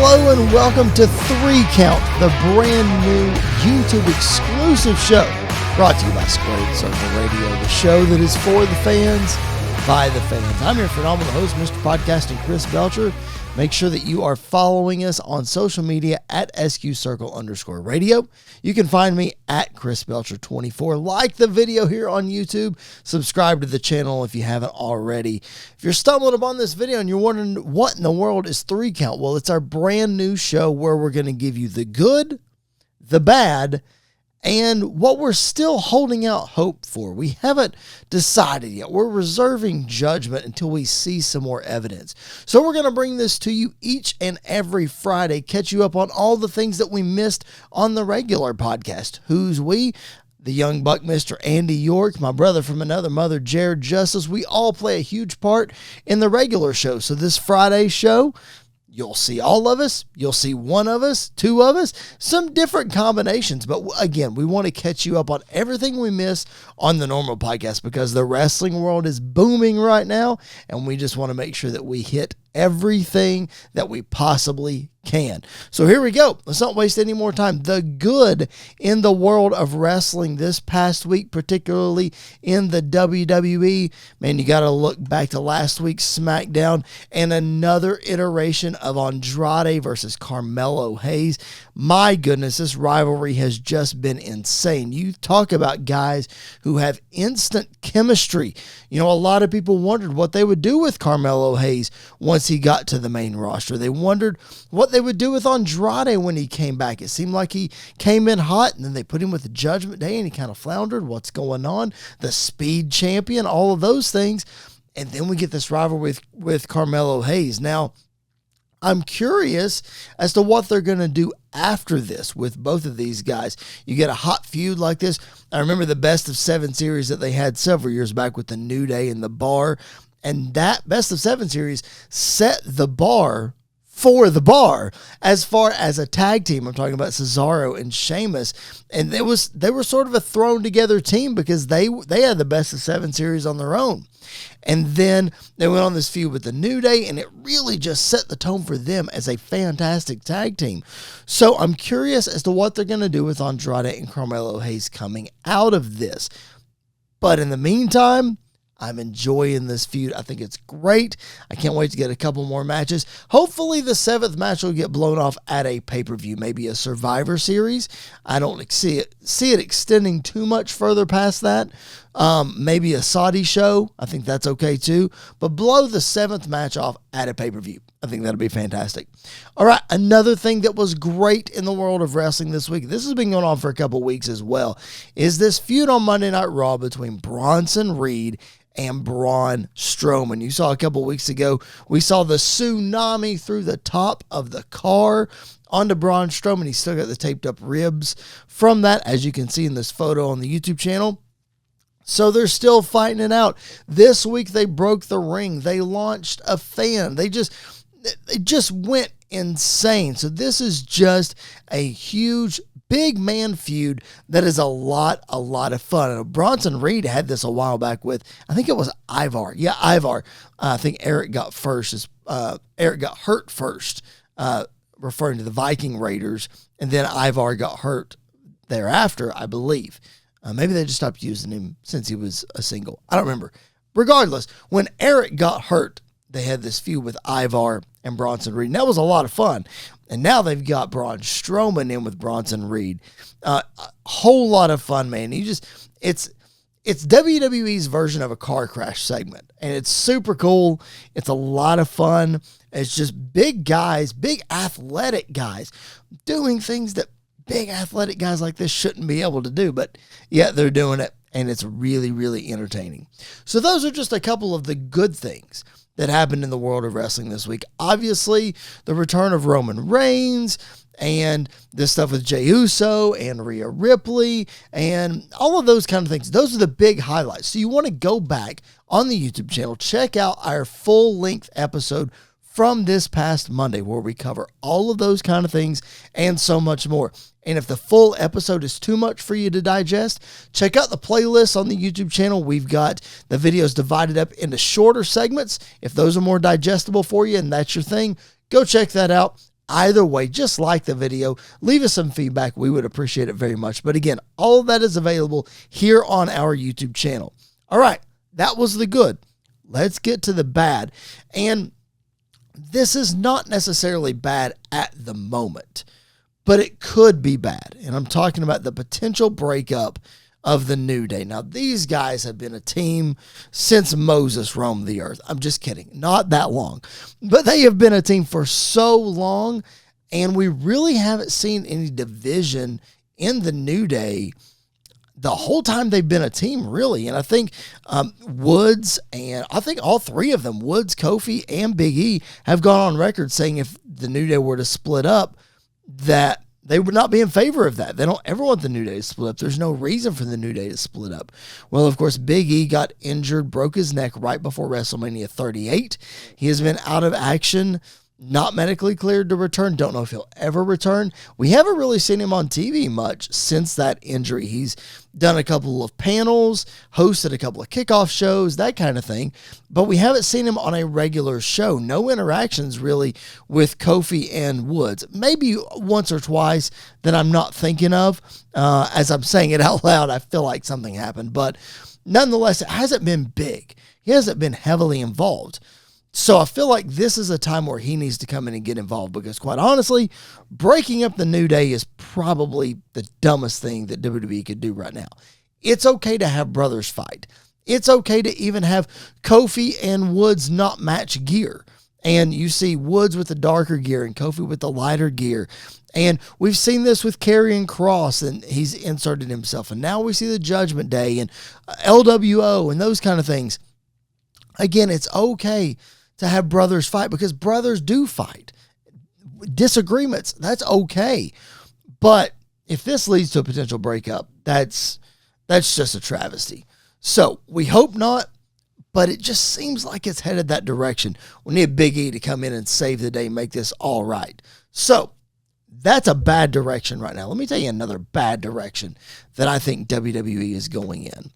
Hello and welcome to 3 Count, the brand new YouTube exclusive show brought to you by Squared Circle Radio, the show that is for the fans, by the fans. I'm your phenomenal host, Mr. Podcasting Chris Belcher. Make sure that you are following us on social media at SQCircle_radio. You can find me at Chris Belcher 24. Like the video here on YouTube. Subscribe to the channel if you haven't already. If you're stumbling upon this video and you're wondering what in the world is 3 Count, well, it's our brand new show where we're going to give you the good, the bad, and what we're still holding out hope for. We haven't decided yet. We're reserving judgment until we see some more evidence. So we're going to bring this to you each and every Friday, catch you up on all the things that we missed on the regular podcast. Who's we? The young buck, Mr. Andy York, my brother from another mother, Jared Justice. We all play a huge part in the regular show. So this Friday show, you'll see all of us, you'll see one of us, two of us, some different combinations. But again, we want to catch you up on everything we miss on the normal podcast because the wrestling world is booming right now, and we just want to make sure that we hit everything that we possibly can. So here we go. Let's not waste any more time. The good in the world of wrestling this past week, particularly in the WWE. Man, you got to look back to last week's SmackDown and another iteration of Andrade versus Carmelo Hayes. My goodness, this rivalry has just been insane. You talk about guys who have instant chemistry. You know, a lot of people wondered what they would do with Carmelo Hayes once he got to the main roster. They wondered what they would do with Andrade when he came back. It seemed like he came in hot, and then they put him with the Judgment Day, and he kind of floundered. What's going on? The Speed Champion, all of those things. And then we get this rivalry with Carmelo Hayes. Now, I'm curious as to what they're going to do after this with both of these guys. You get a hot feud like this. I remember the Best of 7 series that they had several years back with the New Day and the Bar. And that Best of 7 series set the bar for the bar as far as a tag team. I'm talking about Cesaro and Sheamus. And they were sort of a thrown together team because they had the Best of 7 series on their own. And then they went on this feud with the New Day, and it really just set the tone for them as a fantastic tag team. So I'm curious as to what they're going to do with Andrade and Carmelo Hayes coming out of this. But in the meantime, I'm enjoying this feud. I think it's great. I can't wait to get a couple more matches. Hopefully the 7th match will get blown off at a pay-per-view, maybe a Survivor Series. I don't see it extending too much further past that. Maybe a Saudi show. I think that's okay too. But blow the 7th match off at a pay-per-view. I think that'll be fantastic. All right, another thing that was great in the world of wrestling this week, this has been going on for a couple weeks as well, is this feud on Monday Night Raw between Bronson Reed and Braun Strowman. You saw a couple weeks ago, we saw the tsunami through the top of the car onto Braun Strowman. He's still got the taped up ribs from that, as you can see in this photo on the YouTube channel. So they're still fighting it out. This week they broke the ring. They launched a fan. They just went insane. So this is just a huge big man feud that is a lot of fun. Bronson Reed had this a while back with, I think it was Ivar. Yeah, Ivar. I think Eric got hurt first, referring to the Viking Raiders, and then Ivar got hurt thereafter, I believe. Maybe they just stopped using him since he was a single. I don't remember. Regardless, when Eric got hurt, they had this feud with Ivar and Bronson Reed. And that was a lot of fun. And now they've got Braun Strowman in with Bronson Reed. A whole lot of fun, man. It's WWE's version of a car crash segment. And it's super cool. It's a lot of fun. It's just big guys, big athletic guys doing things that big athletic guys like this shouldn't be able to do. But yet they're doing it. And it's really, really entertaining. So those are just a couple of the good things that happened in the world of wrestling this week. Obviously, the return of Roman Reigns and this stuff with Jey Uso and Rhea Ripley and all of those kind of things. Those are the big highlights. So you want to go back on the YouTube channel, check out our full-length episode from this past Monday where we cover all of those kind of things and so much more. And if the full episode is too much for you to digest, check out the playlist on the YouTube channel. We've got the videos divided up into shorter segments. If those are more digestible for you and that's your thing, go check that out. Either way, just like the video, leave us some feedback. We would appreciate it very much. But again, all of that is available here on our YouTube channel. All right, that was the good. Let's get to the bad. And this is not necessarily bad at the moment, but it could be bad. And I'm talking about the potential breakup of the New Day. Now, these guys have been a team since Moses roamed the earth. I'm just kidding. Not that long. But they have been a team for so long, and we really haven't seen any division in the New Day the whole time they've been a team, really. And I think Woods, and I think all three of them, Woods, Kofi, and Big E, have gone on record saying if the New Day were to split up, that they would not be in favor of that. They don't ever want the New Day to split up. There's no reason for the New Day to split up. Well, of course, Big E got injured, broke his neck right before WrestleMania 38. He has been out of action, not medically cleared to return. Don't know if he'll ever return. We haven't really seen him on TV much since that injury. He's done a couple of panels, hosted a couple of kickoff shows, that kind of thing. But we haven't seen him on a regular show. No interactions really with Kofi and Woods. Maybe once or twice that I'm not thinking of. As I'm saying it out loud, I feel like something happened. But nonetheless, it hasn't been big. He hasn't been heavily involved. So I feel like this is a time where he needs to come in and get involved because, quite honestly, breaking up the New Day is probably the dumbest thing that WWE could do right now. It's okay to have brothers fight. It's okay to even have Kofi and Woods not match gear. And you see Woods with the darker gear and Kofi with the lighter gear. And we've seen this with Karrion Kross, and he's inserted himself. And now we see the Judgment Day and LWO and those kind of things. Again, it's okay to have brothers fight because brothers do fight. Disagreements, that's okay. But if this leads to a potential breakup, that's just a travesty. So we hope not, but it just seems like it's headed that direction. We need Big E to come in and save the day, make this all right. So that's a bad direction right now. Let me tell you another bad direction that I think WWE is going in.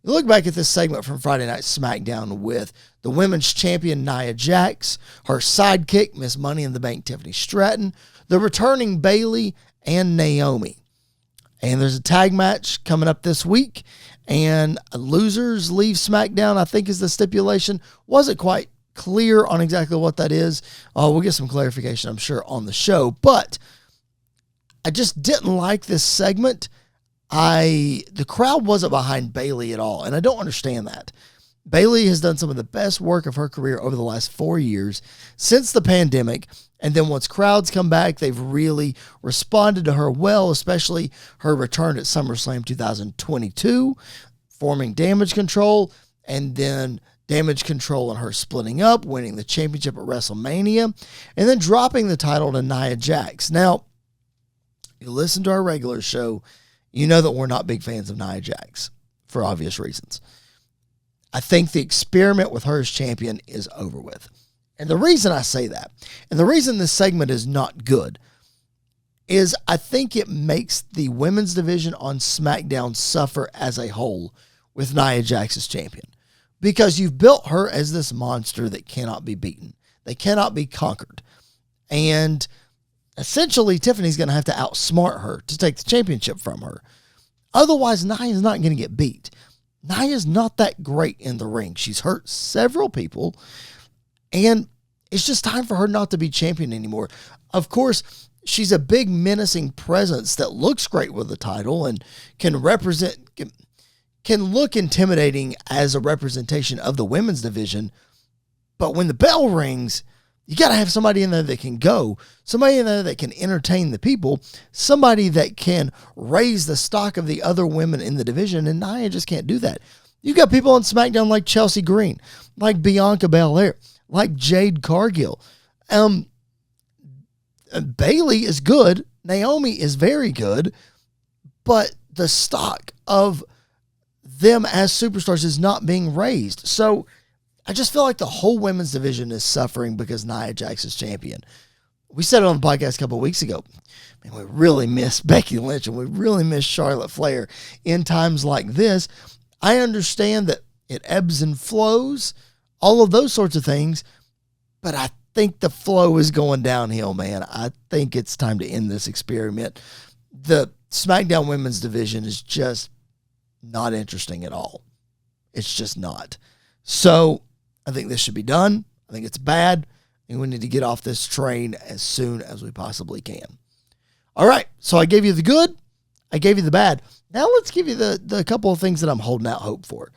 You look back at this segment from Friday Night SmackDown with the women's champion Nia Jax, her sidekick, Miss Money in the Bank Tiffany Stratton, the returning Bayley, and Naomi. And there's a tag match coming up this week, and losers leave SmackDown, I think is the stipulation. Wasn't quite clear on exactly what that is. We'll get some clarification, I'm sure, on the show. But I just didn't like this segment. The crowd wasn't behind Bayley at all, and I don't understand that. Bayley has done some of the best work of her career over the last 4 years since the pandemic, and then once crowds come back, they've really responded to her well, especially her return at SummerSlam 2022, forming Damage Control, and then Damage Control and her splitting up, winning the championship at WrestleMania, and then dropping the title to Nia Jax. Now, you listen to our regular show, you know that we're not big fans of Nia Jax for obvious reasons. I think the experiment with her as champion is over with. And the reason I say that, and the reason this segment is not good, is I think it makes the women's division on SmackDown suffer as a whole with Nia Jax as champion. Because you've built her as this monster that cannot be beaten. They cannot be conquered. And essentially, Tiffany's going to have to outsmart her to take the championship from her. Otherwise, Nia's not going to get beat. Nia's not that great in the ring. She's hurt several people, and it's just time for her not to be champion anymore. Of course, she's a big menacing presence that looks great with the title and can look intimidating as a representation of the women's division. But when the bell rings, you got to have somebody in there that can go, somebody in there that can entertain the people, somebody that can raise the stock of the other women in the division, and Nia just can't do that. You've got people on SmackDown like Chelsea Green, like Bianca Belair, like Jade Cargill. Bayley is good. Naomi is very good, but the stock of them as superstars is not being raised. So I just feel like the whole women's division is suffering because Nia Jax is champion. We said it on the podcast a couple of weeks ago. Man, we really miss Becky Lynch and we really miss Charlotte Flair in times like this. I understand that it ebbs and flows, all of those sorts of things, but I think the flow is going downhill, man. I think it's time to end this experiment. The SmackDown women's division is just not interesting at all. It's just not. So I think this should be done. I think it's bad. And we need to get off this train as soon as we possibly can. All right. So I gave you the good. I gave you the bad. Now let's give you the couple of things that I'm holding out hope for.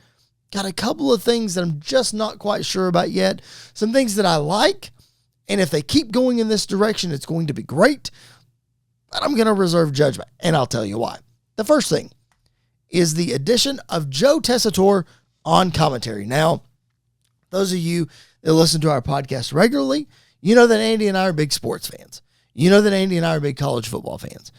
Got a couple of things that I'm just not quite sure about yet. Some things that I like. And if they keep going in this direction, it's going to be great. But I'm going to reserve judgment. And I'll tell you why. The first thing is the addition of Joe Tessitore on commentary. Now, those of you that listen to our podcast regularly, you know that Andy and I are big sports fans. You know that Andy and I are big college football fans.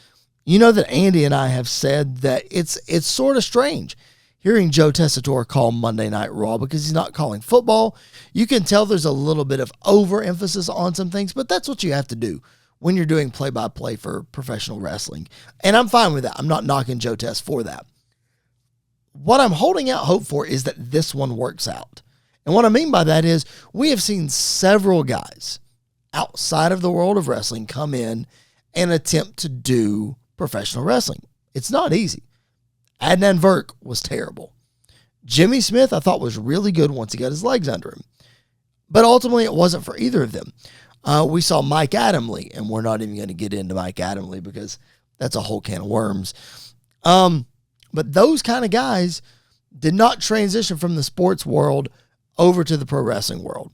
You know that Andy and I have said that it's sort of strange hearing Joe Tessitore call Monday Night Raw because he's not calling football. You can tell there's a little bit of overemphasis on some things, but that's what you have to do when you're doing play-by-play for professional wrestling. And I'm fine with that. I'm not knocking Joe Tess for that. What I'm holding out hope for is that this one works out. And what I mean by that is we have seen several guys outside of the world of wrestling come in and attempt to do professional wrestling. It's not easy. Adnan Virk was terrible. Jimmy Smith, I thought, was really good once he got his legs under him. But ultimately, it wasn't for either of them. We saw Mike Adamle, and we're not even going to get into Mike Adamle because that's a whole can of worms. But those kind of guys did not transition from the sports world over to the pro wrestling world.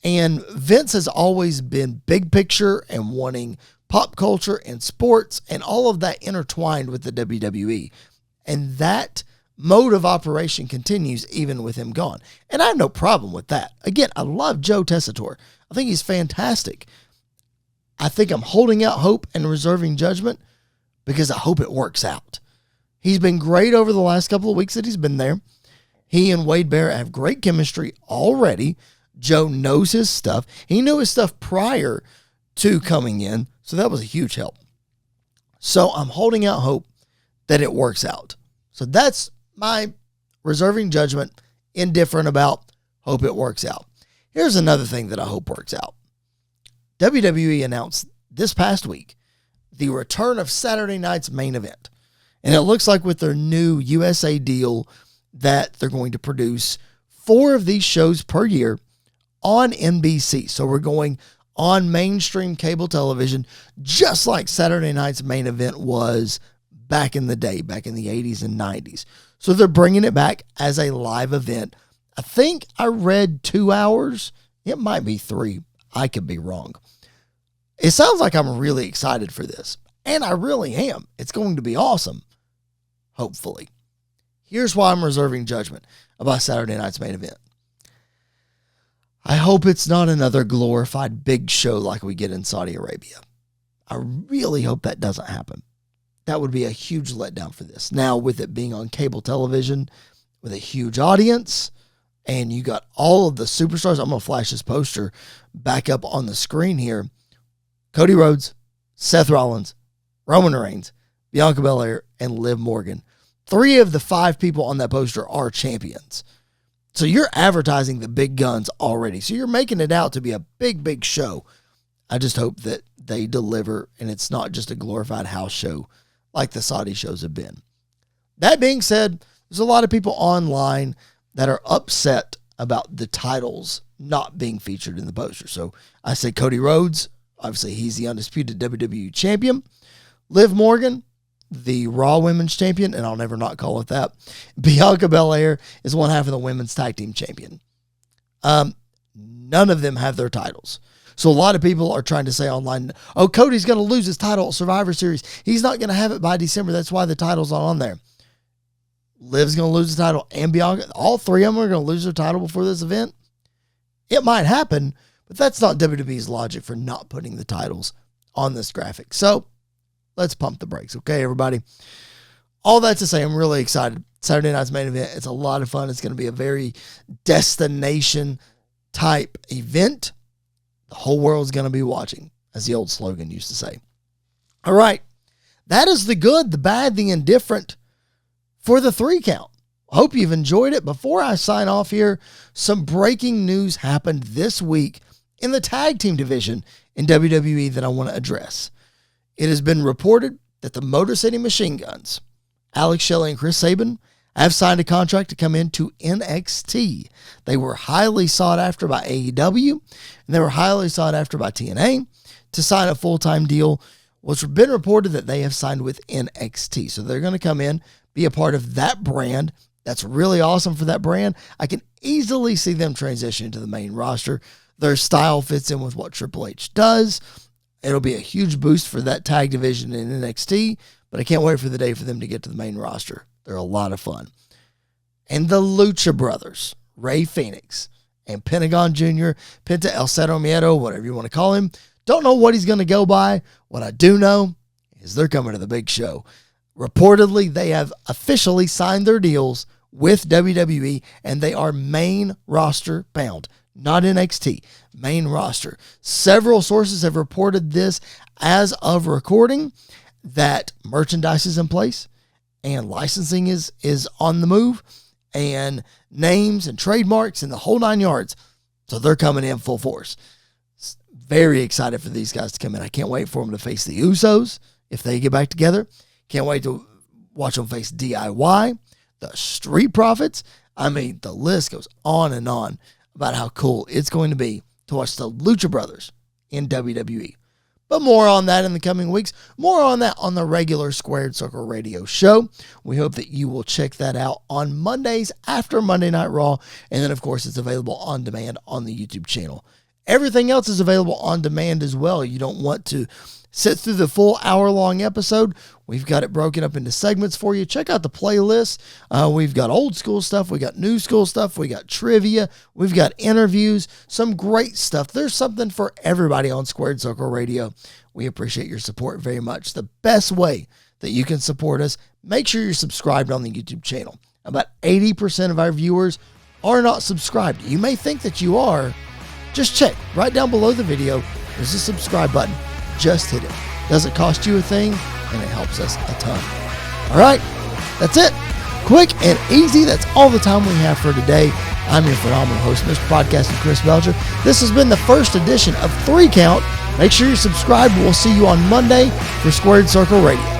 And Vince has always been big picture and wanting pop culture and sports and all of that intertwined with the WWE. And that mode of operation continues even with him gone. And I have no problem with that. Again, I love Joe Tessitore. I think he's fantastic. I think I'm holding out hope and reserving judgment because I hope it works out. He's been great over the last couple of weeks that he's been there. He and Wade Barrett have great chemistry already. Joe knows his stuff. He knew his stuff prior to coming in, so that was a huge help. So I'm holding out hope that it works out. So that's my reserving judgment, indifferent about, hope it works out. Here's another thing that I hope works out. WWE announced this past week the return of Saturday night's main event. And it looks like with their new USA deal that they're going to produce 4 of these shows per year on NBC. So we're going on mainstream cable television, just like Saturday night's main event was back in the day, back in the 80s and 90s. So they're bringing it back as a live event. I think I read 2 hours. It might be 3. I could be wrong. It sounds like I'm really excited for this. And I really am. It's going to be awesome. Hopefully. Here's why I'm reserving judgment about Saturday night's main event. I hope it's not another glorified big show like we get in Saudi Arabia. I really hope that doesn't happen. That would be a huge letdown for this. Now, with it being on cable television, with a huge audience, and you got all of the superstars, I'm going to flash this poster back up on the screen here. Cody Rhodes, Seth Rollins, Roman Reigns, Bianca Belair, and Liv Morgan. 3 of the 5 people on that poster are champions. So you're advertising the big guns already. So you're making it out to be a big, big show. I just hope that they deliver and it's not just a glorified house show like the Saudi shows have been. That being said, there's a lot of people online that are upset about the titles not being featured in the poster. So I say Cody Rhodes, obviously he's the undisputed WWE champion. Liv Morgan, the Raw Women's Champion, and I'll never not call it that. Bianca Belair is one half of the Women's Tag Team Champion. None of them have their titles. So a lot of people are trying to say online, oh, Cody's going to lose his title at Survivor Series. He's not going to have it by December. That's why the title's not on there. Liv's going to lose the title, and Bianca, all 3 of them are going to lose their title before this event. It might happen, but that's not WWE's logic for not putting the titles on this graphic. So let's pump the brakes, okay, everybody? All that to say, I'm really excited. Saturday night's main event, it's a lot of fun. It's going to be a very destination-type event. The whole world's going to be watching, as the old slogan used to say. All right, that is the good, the bad, the indifferent for the 3 count. I hope you've enjoyed it. Before I sign off here, some breaking news happened this week in the tag team division in WWE that I want to address. It has been reported that the Motor City Machine Guns, Alex Shelley and Chris Sabin, have signed a contract to come into NXT. They were highly sought after by AEW, and they were highly sought after by TNA to sign a full-time deal. It's been reported that they have signed with NXT. So they're going to come in, be a part of that brand. That's really awesome for that brand. I can easily see them transition to the main roster. Their style fits in with what Triple H does. It'll be a huge boost for that tag division in NXT, but I can't wait for the day for them to get to the main roster. They're a lot of fun. And the Lucha Brothers, Rey Fenix and Pentagon Jr., Penta El Cero Miedo, whatever you want to call him. Don't know what he's going to go by. What I do know is they're coming to the big show. Reportedly, they have officially signed their deals with WWE, and they are main roster bound, not NXT, main roster. Several sources have reported this as of recording, that merchandise is in place and licensing is on the move, and names and trademarks and the whole 9 yards. So they're coming in full force. Very excited for these guys to come in. I can't wait for them to face the Usos if they get back together. Can't wait to watch them face DIY, the Street Profits. I mean, the list goes on and on about how cool it's going to be to watch the Lucha Brothers in WWE. But more on that in the coming weeks. More on that on the regular Squared Circle Radio show. We hope that you will check that out on Mondays after Monday Night Raw. And then, of course, it's available on demand on the YouTube channel. Everything else is available on demand as well. You don't want to sit through the full hour-long episode. We've got it broken up into segments for you. Check out the playlist. We've got old school stuff. We got new school stuff. We got trivia. We've got interviews. Some great stuff. There's something for everybody on Squared Circle Radio. We appreciate your support very much. The best way that you can support us, make sure you're subscribed on the YouTube channel. About 80% of our viewers are not subscribed. You may think that you are. Just check right down below the video. There's a subscribe button. Just hit it. Doesn't cost you a thing, and it helps us a ton. All right, that's it. Quick and easy. That's all the time we have for today. I'm your phenomenal host, Mr. Podcasting Chris Belcher. This has been the first edition of 3 Count. Make sure you're subscribed. We'll see you on Monday for Squared Circle Radio.